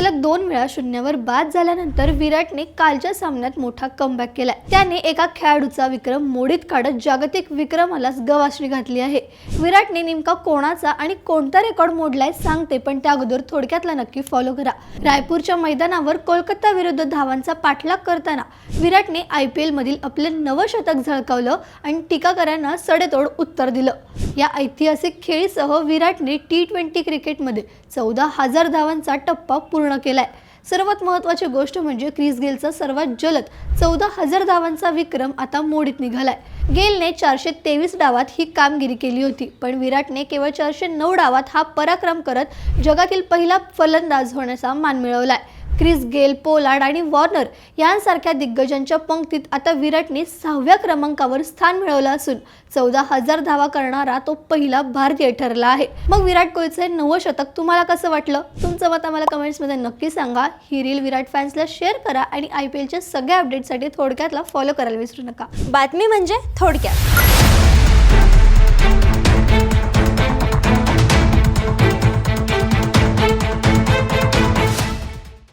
सलग 2 वेळा शून्यावर बाद झाल्यानंतर विराटने कालच्या सामन्यात मोठा कमबॅक केलाय। त्याने एका खेळाडूचा विक्रम मोडीत काढत जागतिक विक्रमालाच गवासणी घातली आहे। विराटने नेमका कोणाचा आणि कोणता रेकॉर्ड मोडलाय सांगते, पण त्या अगोदर थोडक्यातला नक्की फॉलो करा। रायपूरच्या मैदानावर कोलकाता विरुद्ध धावांचा पाठलाग करताना विराटने IPL मधील आपले 9वे शतक झळकावलं आणि टीकाकारांना सडेतोड उत्तर दिलं। या ऐतिहासिक खेळीसह विराटने T20 क्रिकेटमध्ये 14,000 धावांचा टप्पा पूर्ण केलाय। सर्वात महत्त्वाची गोष्ट म्हणजे क्रिस गेलचा सर्वात जलद 14,000 धावांचा विक्रम आता मोडीत निघालाय। गेलने 423 डावात ही कामगिरी केली होती, पण विराटने केवळ 409 डावात हा पराक्रम करत जगातील पहिला फलंदाज होण्याचा मान मिळवलाय। क्रिस गेल, पोलार्ड आणि वॉर्नर यांसारख्या दिग्गजांच्या पंक्तीत आता विराटने 6व्या क्रमांकावर स्थान मिळवलं असून 14,000 धावा करणारा तो पहिला भारतीय ठरला आहे। मग विराट कोहलीचे 9वे शतक तुम्हाला कसं वाटलं? तुमचं मत आम्हाला कमेंट्समध्ये नक्की सांगा। ही रील विराट फॅन्सला शेअर करा आणि IPLच्या सगळ्या अपडेट्ससाठी थोडक्यातला फॉलो करायला विसरू नका। बातमी म्हणजे थोडक्यात।